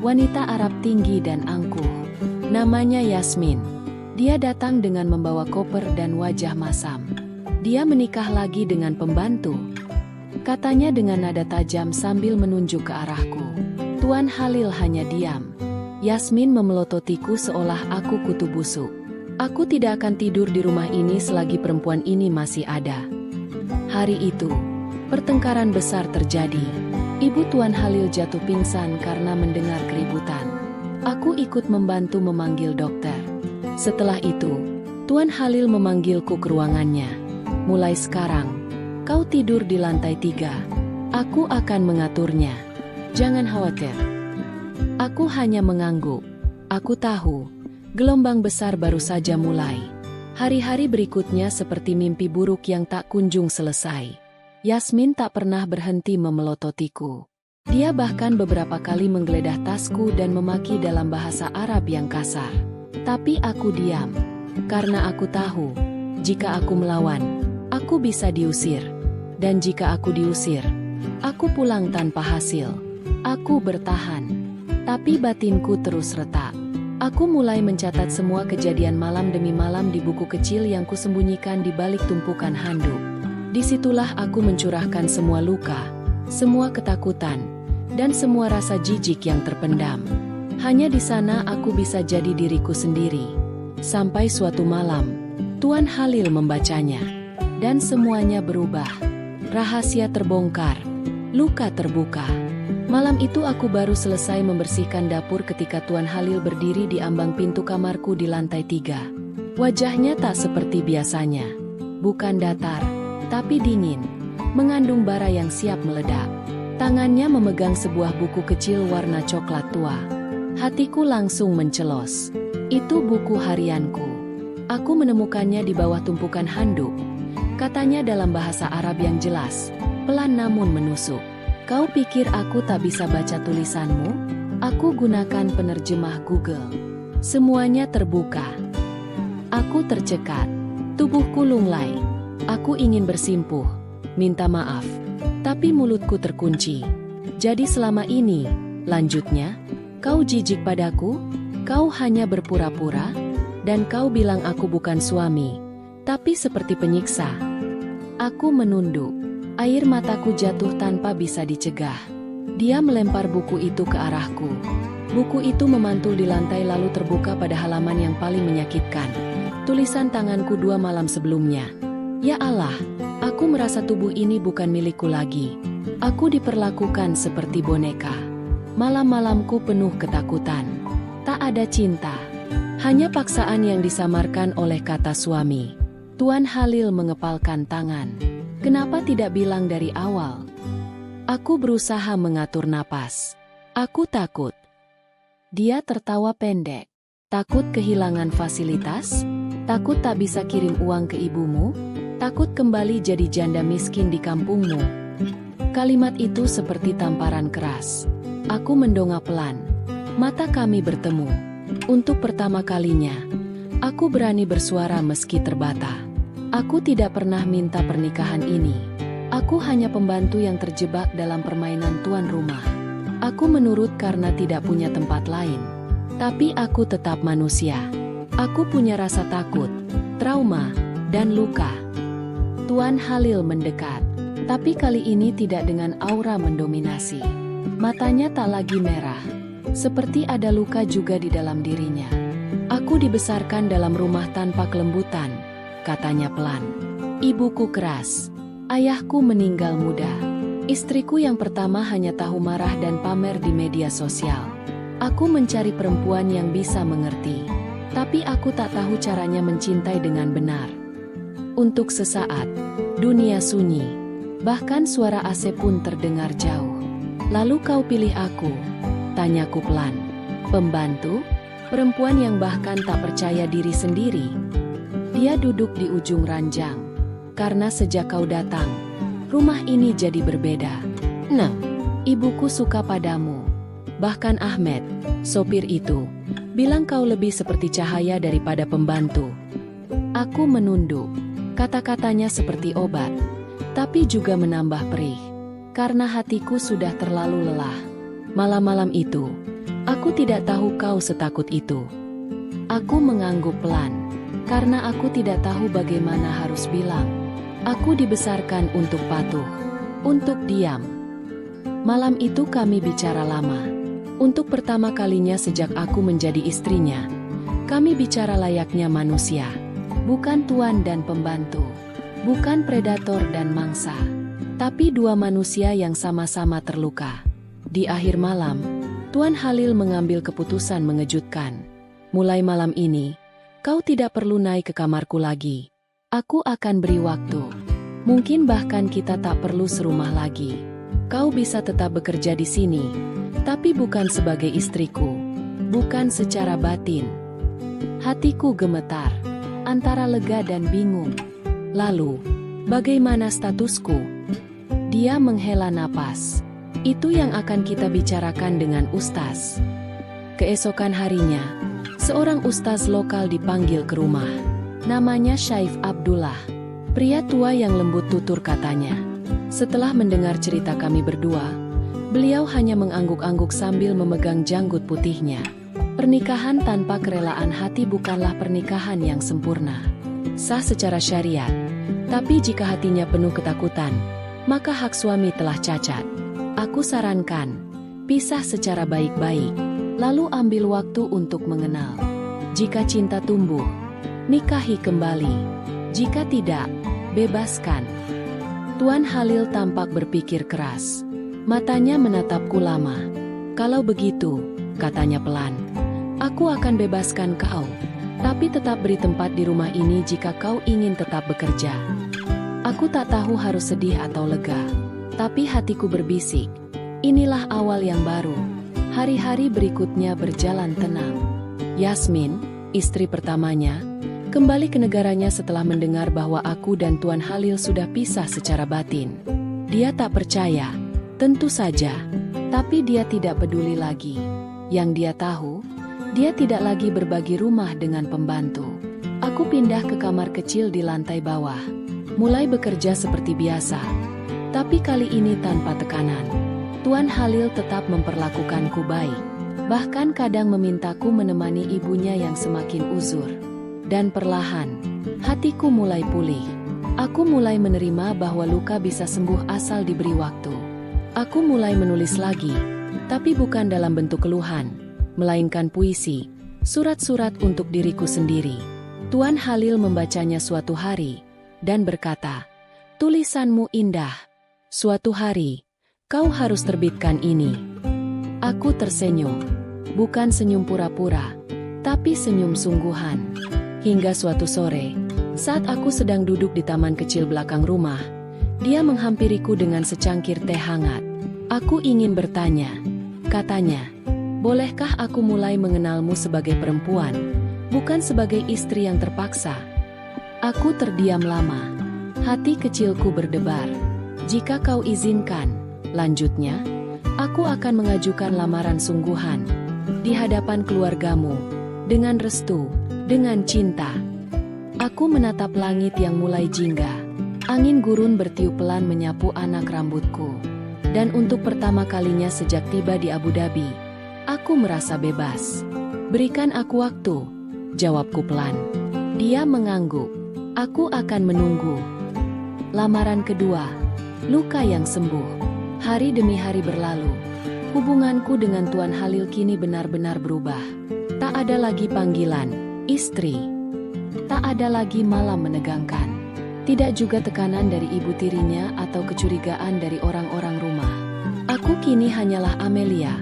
Wanita Arab tinggi dan angkuh. Namanya Yasmin. Dia datang dengan membawa koper dan wajah masam. Dia menikah lagi dengan pembantu. Katanya dengan nada tajam sambil menunjuk ke arahku. Tuan Halil hanya diam. Yasmin memelototiku seolah aku kutu busuk. Aku tidak akan tidur di rumah ini selagi perempuan ini masih ada. Hari itu, pertengkaran besar terjadi. Ibu Tuan Halil jatuh pingsan karena mendengar keributan. Aku ikut membantu memanggil dokter. Setelah itu, Tuan Halil memanggilku ke ruangannya. Mulai sekarang, kau tidur di lantai 3. Aku akan mengaturnya. Jangan khawatir. Aku hanya mengangguk. Aku tahu, gelombang besar baru saja mulai. Hari-hari berikutnya seperti mimpi buruk yang tak kunjung selesai. Yasmin tak pernah berhenti memelototiku. Dia bahkan beberapa kali menggeledah tasku dan memaki dalam bahasa Arab yang kasar. Tapi aku diam, karena aku tahu, jika aku melawan, aku bisa diusir. Dan jika aku diusir, aku pulang tanpa hasil. Aku bertahan, tapi batinku terus retak. Aku mulai mencatat semua kejadian malam demi malam di buku kecil yang kusembunyikan di balik tumpukan handuk. Disitulah aku mencurahkan semua luka, semua ketakutan, dan semua rasa jijik yang terpendam. Hanya di sana aku bisa jadi diriku sendiri. Sampai suatu malam, Tuan Halil membacanya. Dan semuanya berubah. Rahasia terbongkar. Luka terbuka. Malam itu aku baru selesai membersihkan dapur ketika Tuan Halil berdiri di ambang pintu kamarku di lantai 3. Wajahnya tak seperti biasanya. Bukan datar, tapi dingin. Mengandung bara yang siap meledak. Tangannya memegang sebuah buku kecil warna coklat tua. Hatiku langsung mencelos. Itu buku harianku. Aku menemukannya di bawah tumpukan handuk. Katanya dalam bahasa Arab yang jelas, pelan namun menusuk. Kau pikir aku tak bisa baca tulisanmu? Aku gunakan penerjemah Google. Semuanya terbuka. Aku tercekat. Tubuhku lunglai. Aku ingin bersimpuh, minta maaf. Tapi mulutku terkunci. Jadi selama ini, lanjutnya, kau jijik padaku? Kau hanya berpura-pura? Dan kau bilang aku bukan suami, tapi seperti penyiksa. Aku menunduk. Air mataku jatuh tanpa bisa dicegah. Dia melempar buku itu ke arahku. Buku itu memantul di lantai lalu terbuka pada halaman yang paling menyakitkan. Tulisan tanganku 2 malam sebelumnya. Ya Allah, aku merasa tubuh ini bukan milikku lagi. Aku diperlakukan seperti boneka. Malam-malamku penuh ketakutan. Tak ada cinta. Hanya paksaan yang disamarkan oleh kata suami. Tuan Halil mengepalkan tangan. Kenapa tidak bilang dari awal? Aku berusaha mengatur napas. Aku takut. Dia tertawa pendek. Takut kehilangan fasilitas? Takut tak bisa kirim uang ke ibumu? Takut kembali jadi janda miskin di kampungmu? Kalimat itu seperti tamparan keras. Aku mendongak pelan. Mata kami bertemu. Untuk pertama kalinya, aku berani bersuara meski terbata. Aku tidak pernah minta pernikahan ini. Aku hanya pembantu yang terjebak dalam permainan tuan rumah. Aku menurut karena tidak punya tempat lain. Tapi aku tetap manusia. Aku punya rasa takut, trauma, dan luka. Tuan Halil mendekat. Tapi kali ini tidak dengan aura mendominasi. Matanya tak lagi merah. Seperti ada luka juga di dalam dirinya. Aku dibesarkan dalam rumah tanpa kelembutan. Katanya pelan. Ibuku keras. Ayahku meninggal muda. Istriku yang pertama hanya tahu marah dan pamer di media sosial. Aku mencari perempuan yang bisa mengerti. Tapi aku tak tahu caranya mencintai dengan benar. Untuk sesaat, dunia sunyi. Bahkan suara AC pun terdengar jauh. Lalu kau pilih aku? Tanyaku pelan. Pembantu? Perempuan yang bahkan tak percaya diri sendiri. Dia duduk di ujung ranjang. Karena sejak kau datang, rumah ini jadi berbeda. Nah, ibuku suka padamu. Bahkan Ahmed, sopir itu, bilang kau lebih seperti cahaya daripada pembantu. Aku menunduk. Kata-katanya seperti obat, tapi juga menambah perih. Karena hatiku sudah terlalu lelah. Malam-malam itu, aku tidak tahu kau setakut itu. Aku mengangguk pelan. Karena aku tidak tahu bagaimana harus bilang. Aku dibesarkan untuk patuh, untuk diam. Malam itu kami bicara lama. Untuk pertama kalinya sejak aku menjadi istrinya, Kami bicara layaknya manusia, bukan tuan dan pembantu, bukan predator dan mangsa, tapi dua manusia yang sama-sama terluka. Di akhir malam, Tuan Halil mengambil keputusan mengejutkan. Mulai malam ini, kau tidak perlu naik ke kamarku lagi. Aku akan beri waktu. Mungkin bahkan kita tak perlu serumah lagi. Kau bisa tetap bekerja di sini, tapi bukan sebagai istriku, bukan secara batin. Hatiku gemetar, antara lega dan bingung. Lalu, bagaimana statusku? Dia menghela napas. Itu yang akan kita bicarakan dengan ustaz. Keesokan harinya, seorang ustaz lokal dipanggil ke rumah. Namanya Syaif Abdullah. Pria tua yang lembut tutur katanya. Setelah mendengar cerita kami berdua, beliau hanya mengangguk-angguk sambil memegang janggut putihnya. Pernikahan tanpa kerelaan hati bukanlah pernikahan yang sempurna. Sah secara syariat, tapi jika hatinya penuh ketakutan, maka hak suami telah cacat. Aku sarankan, pisah secara baik-baik, lalu ambil waktu untuk mengenal. Jika cinta tumbuh, nikahi kembali. Jika tidak, bebaskan. Tuan Halil tampak berpikir keras. Matanya menatapku lama. Kalau begitu, katanya pelan, aku akan bebaskan kau, tapi tetap beri tempat di rumah ini jika kau ingin tetap bekerja. Aku tak tahu harus sedih atau lega, tapi hatiku berbisik, inilah awal yang baru. Hari-hari berikutnya berjalan tenang. Yasmin, istri pertamanya, kembali ke negaranya setelah mendengar bahwa aku dan Tuan Halil sudah pisah secara batin. Dia tak percaya, tentu saja, tapi dia tidak peduli lagi. Yang dia tahu, dia tidak lagi berbagi rumah dengan pembantu. Aku pindah ke kamar kecil di lantai bawah, mulai bekerja seperti biasa, tapi kali ini tanpa tekanan. Tuan Halil tetap memperlakukanku baik, bahkan kadang memintaku menemani ibunya yang semakin uzur. Dan perlahan, hatiku mulai pulih. Aku mulai menerima bahwa luka bisa sembuh asal diberi waktu. Aku mulai menulis lagi, tapi bukan dalam bentuk keluhan, melainkan puisi, surat-surat untuk diriku sendiri. Tuan Halil membacanya suatu hari, dan berkata, "Tulisanmu indah. Suatu hari, kau harus terbitkan ini." Aku tersenyum, bukan senyum pura-pura, tapi senyum sungguhan. Hingga suatu sore, saat aku sedang duduk di taman kecil belakang rumah, dia menghampiriku dengan secangkir teh hangat. "Aku ingin bertanya," katanya, "bolehkah aku mulai mengenalmu sebagai perempuan, bukan sebagai istri yang terpaksa?" Aku terdiam lama. Hati kecilku berdebar. "Jika kau izinkan," lanjutnya, "aku akan mengajukan lamaran sungguhan di hadapan keluargamu, dengan restu, dengan cinta." Aku menatap langit yang mulai jingga. Angin gurun bertiup pelan menyapu anak rambutku. Dan untuk pertama kalinya sejak tiba di Abu Dhabi, aku merasa bebas. "Berikan aku waktu," jawabku pelan. Dia mengangguk. "Aku akan menunggu." Lamaran kedua. Luka yang sembuh. Hari demi hari berlalu. Hubunganku dengan Tuan Halil kini benar-benar berubah. Tak ada lagi panggilan istri. Tak ada lagi malam menegangkan. Tidak juga tekanan dari ibu tirinya atau kecurigaan dari orang-orang rumah. Aku kini hanyalah Amelia,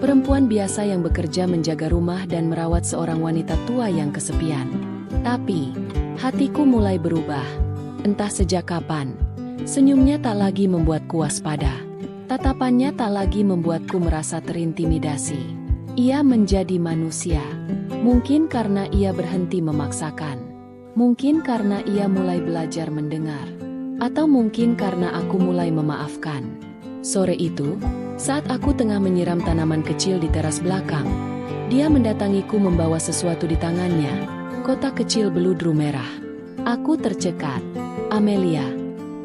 perempuan biasa yang bekerja menjaga rumah dan merawat seorang wanita tua yang kesepian. Tapi, hatiku mulai berubah. Entah sejak kapan, senyumnya tak lagi membuatku waspada. Tatapannya tak lagi membuatku merasa terintimidasi. Ia menjadi manusia. Mungkin karena ia berhenti memaksakan. Mungkin karena ia mulai belajar mendengar. Atau mungkin karena aku mulai memaafkan. Sore itu, saat aku tengah menyiram tanaman kecil di teras belakang, dia mendatangiku membawa sesuatu di tangannya, kotak kecil beludru merah. Aku tercekat. "Amelia,"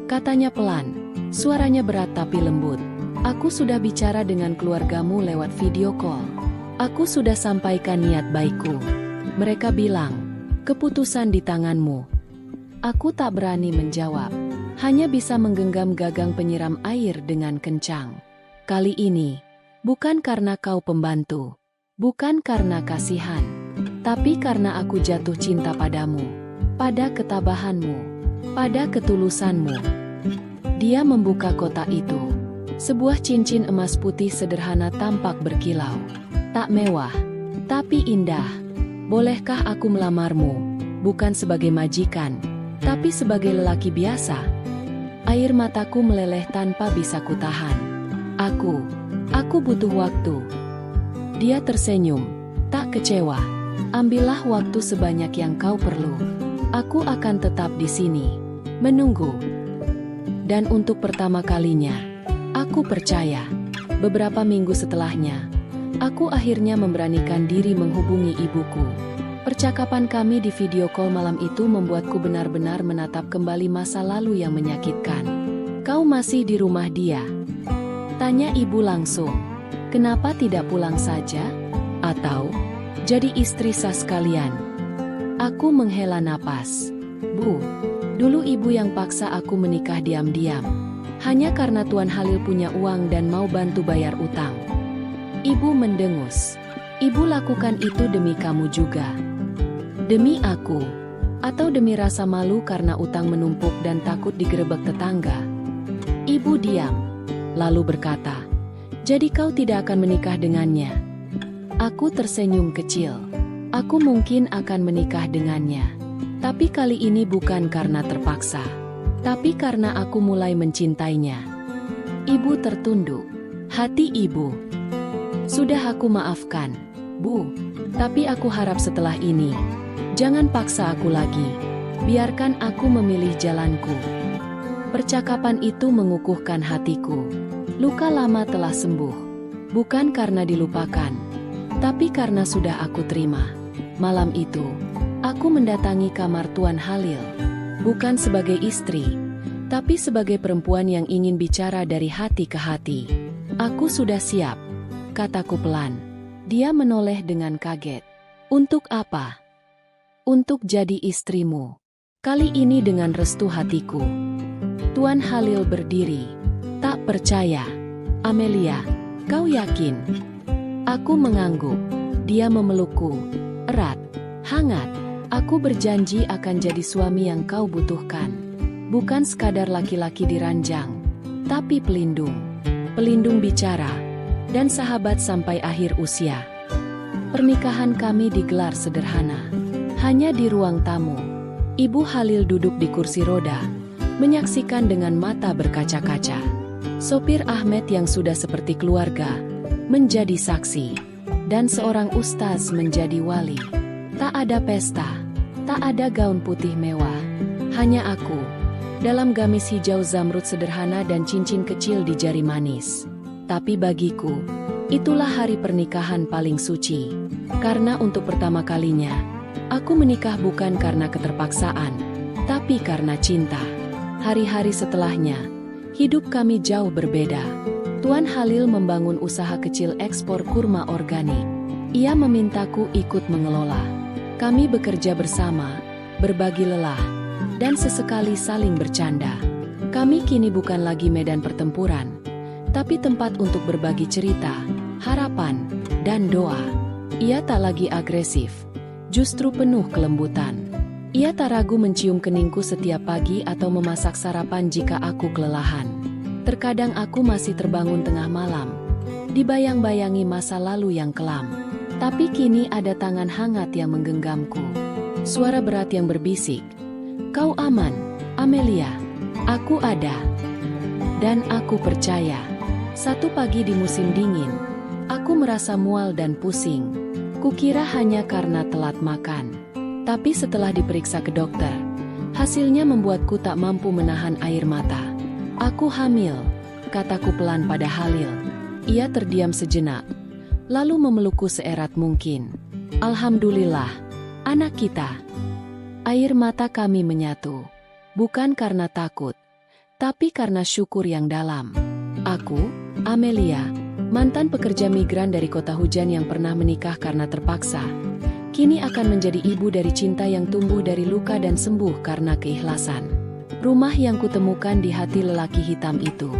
katanya pelan, suaranya berat tapi lembut. "Aku sudah bicara dengan keluargamu lewat video call. Aku sudah sampaikan niat baikku. Mereka bilang, keputusan di tanganmu." Aku tak berani menjawab. Hanya bisa menggenggam gagang penyiram air dengan kencang. "Kali ini, bukan karena kau pembantu. Bukan karena kasihan. tapi karena aku jatuh cinta padamu, pada ketabahanmu, pada ketulusanmu. Dia membuka kotak itu. Sebuah cincin emas putih sederhana tampak berkilau. Tak mewah, tapi indah. Bolehkah aku melamarmu, bukan sebagai majikan, tapi sebagai lelaki biasa? Air mataku meleleh tanpa bisa kutahan. Aku butuh waktu. Dia tersenyum, tak kecewa. Ambillah waktu sebanyak yang kau perlu. Aku akan tetap di sini, menunggu. Dan untuk pertama kalinya, aku percaya. Beberapa minggu setelahnya, aku akhirnya memberanikan diri menghubungi ibuku. Percakapan kami di video call malam itu membuatku benar-benar menatap kembali masa lalu yang menyakitkan. Kau masih di rumah dia? Tanya ibu langsung. Kenapa tidak pulang saja? Atau jadi istri sah sekalian? Aku menghela napas. Bu, dulu ibu yang paksa aku menikah diam-diam. Hanya karena Tuan Halil punya uang dan mau bantu bayar utang. Ibu mendengus. Ibu lakukan itu demi kamu juga. Demi aku. Atau demi rasa malu karena utang menumpuk dan takut digerebek tetangga. Ibu diam. Lalu berkata, jadi kau tidak akan menikah dengannya? Aku tersenyum kecil. Aku mungkin akan menikah dengannya. Tapi kali ini bukan karena terpaksa. Tapi karena aku mulai mencintainya. Ibu tertunduk. Hati ibu. Sudah aku maafkan, Bu. Tapi aku harap setelah ini, jangan paksa aku lagi. Biarkan aku memilih jalanku. Percakapan itu mengukuhkan hatiku. Luka lama telah sembuh. Bukan karena dilupakan, tapi karena sudah aku terima. Malam itu, aku mendatangi kamar Tuan Halil. Bukan sebagai istri, tapi sebagai perempuan yang ingin bicara dari hati ke hati. Aku sudah siap, kataku pelan. Dia menoleh dengan kaget. Untuk apa? Untuk jadi istrimu. Kali ini dengan restu hatiku. Tuan Halil berdiri. Tak percaya. Amelia, kau yakin? Aku mengangguk. Dia memelukku. Erat, hangat. Aku berjanji akan jadi suami yang kau butuhkan. Bukan sekadar laki-laki diranjang, tapi pelindung. Pelindung bicara, dan sahabat sampai akhir usia. Pernikahan kami digelar sederhana. Hanya di ruang tamu. Ibu Halil duduk di kursi roda, menyaksikan dengan mata berkaca-kaca. Sopir Ahmed yang sudah seperti keluarga, menjadi saksi. Dan seorang ustaz menjadi wali. Tak ada pesta, tak ada gaun putih mewah. Hanya aku, dalam gamis hijau zamrud sederhana dan cincin kecil di jari manis. Tapi bagiku, itulah hari pernikahan paling suci. Karena untuk pertama kalinya, aku menikah bukan karena keterpaksaan, tapi karena cinta. Hari-hari setelahnya, hidup kami jauh berbeda. Tuan Halil membangun usaha kecil ekspor kurma organik. Ia memintaku ikut mengelola. Kami bekerja bersama, berbagi lelah, dan sesekali saling bercanda. Kami kini bukan lagi medan pertempuran, tapi tempat untuk berbagi cerita, harapan, dan doa. Ia tak lagi agresif, justru penuh kelembutan. Ia tak ragu mencium keningku setiap pagi atau memasak sarapan jika aku kelelahan. Terkadang aku masih terbangun tengah malam, dibayang-bayangi masa lalu yang kelam. Tapi kini ada tangan hangat yang menggenggamku. Suara berat yang berbisik, "Kau aman, Amelia. Aku ada." Dan aku percaya. Satu pagi di musim dingin, aku merasa mual dan pusing. Kukira hanya karena telat makan. Tapi setelah diperiksa ke dokter, hasilnya membuatku tak mampu menahan air mata. "Aku hamil," kataku pelan pada Halil. Ia terdiam sejenak, lalu memelukku seerat mungkin. "Alhamdulillah, anak kita." Air mata kami menyatu, bukan karena takut, tapi karena syukur yang dalam. Aku, Amelia, mantan pekerja migran dari kota hujan yang pernah menikah karena terpaksa, kini akan menjadi ibu dari cinta yang tumbuh dari luka dan sembuh karena keikhlasan. Rumah yang kutemukan di hati lelaki hitam itu.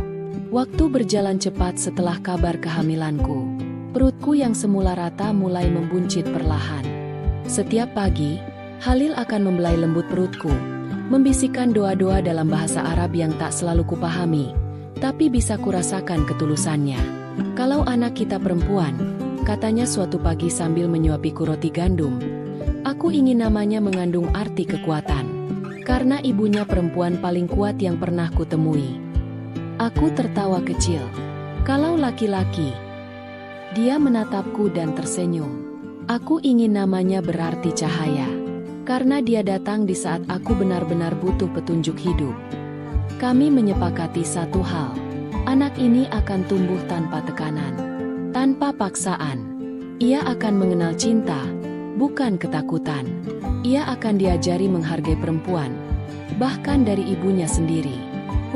Waktu berjalan cepat setelah kabar kehamilanku. Perutku yang semula rata mulai membuncit perlahan. Setiap pagi, Halil akan membelai lembut perutku, membisikkan doa-doa dalam bahasa Arab yang tak selalu kupahami, tapi bisa kurasakan ketulusannya. Kalau anak kita perempuan, katanya suatu pagi sambil menyuapiku roti gandum, aku ingin namanya mengandung arti kekuatan. Karena ibunya perempuan paling kuat yang pernah kutemui. Aku tertawa kecil. Kalau laki-laki, dia menatapku dan tersenyum. Aku ingin namanya berarti cahaya. Karena dia datang di saat aku benar-benar butuh petunjuk hidup. Kami menyepakati satu hal. Anak ini akan tumbuh tanpa tekanan, tanpa paksaan. Ia akan mengenal cinta, bukan ketakutan. Ia akan diajari menghargai perempuan, bahkan dari ibunya sendiri.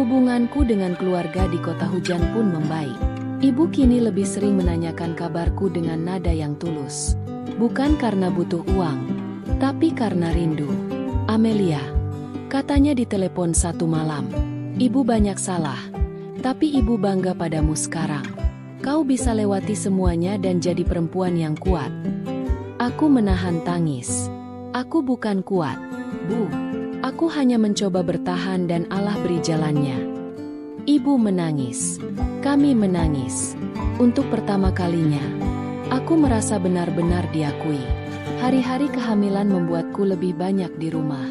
Hubunganku dengan keluarga di kota hujan pun membaik. Ibu kini lebih sering menanyakan kabarku dengan nada yang tulus. Bukan karena butuh uang, tapi karena rindu. Amelia, katanya di telepon satu malam, ibu banyak salah, tapi ibu bangga padamu sekarang. Kau bisa lewati semuanya dan jadi perempuan yang kuat. Aku menahan tangis. Aku bukan kuat, Bu. Aku hanya mencoba bertahan dan Allah beri jalannya. Ibu menangis. Kami menangis. Untuk pertama kalinya, aku merasa benar-benar diakui. Hari-hari kehamilan membuatku lebih banyak di rumah.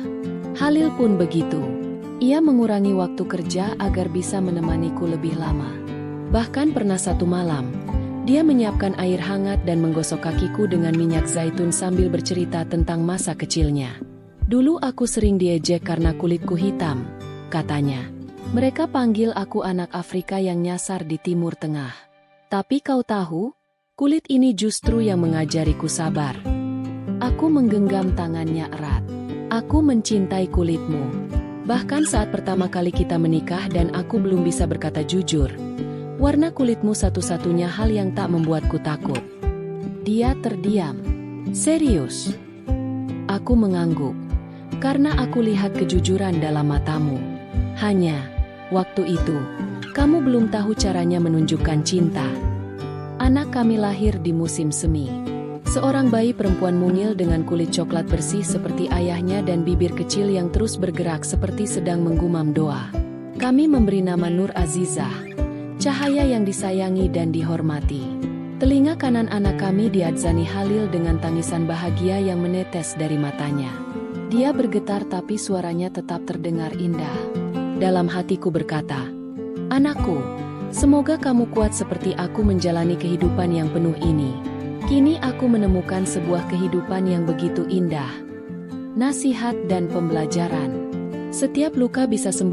Halil pun begitu. Ia mengurangi waktu kerja agar bisa menemaniku lebih lama. Bahkan pernah satu malam, dia menyiapkan air hangat dan menggosok kakiku dengan minyak zaitun sambil bercerita tentang masa kecilnya. Dulu aku sering diejek karena kulitku hitam, katanya. Mereka panggil aku anak Afrika yang nyasar di Timur Tengah. Tapi kau tahu, kulit ini justru yang mengajariku sabar. Aku menggenggam tangannya erat. Aku mencintai kulitmu. Bahkan saat pertama kali kita menikah dan aku belum bisa berkata jujur, warna kulitmu satu-satunya hal yang tak membuatku takut. Dia terdiam. Serius? Aku mengangguk. Karena aku lihat kejujuran dalam matamu. Hanya, waktu itu, kamu belum tahu caranya menunjukkan cinta. Anak kami lahir di musim semi. Seorang bayi perempuan mungil dengan kulit coklat bersih seperti ayahnya dan bibir kecil yang terus bergerak seperti sedang menggumam doa. Kami memberi nama Nur Azizah, cahaya yang disayangi dan dihormati. Telinga kanan anak kami diadzani Halil dengan tangisan bahagia yang menetes dari matanya. Dia bergetar tapi suaranya tetap terdengar indah. Dalam hatiku berkata, anakku, semoga kamu kuat seperti aku menjalani kehidupan yang penuh ini. Kini aku menemukan sebuah kehidupan yang begitu indah. Nasihat dan pembelajaran. Setiap luka bisa sembuh.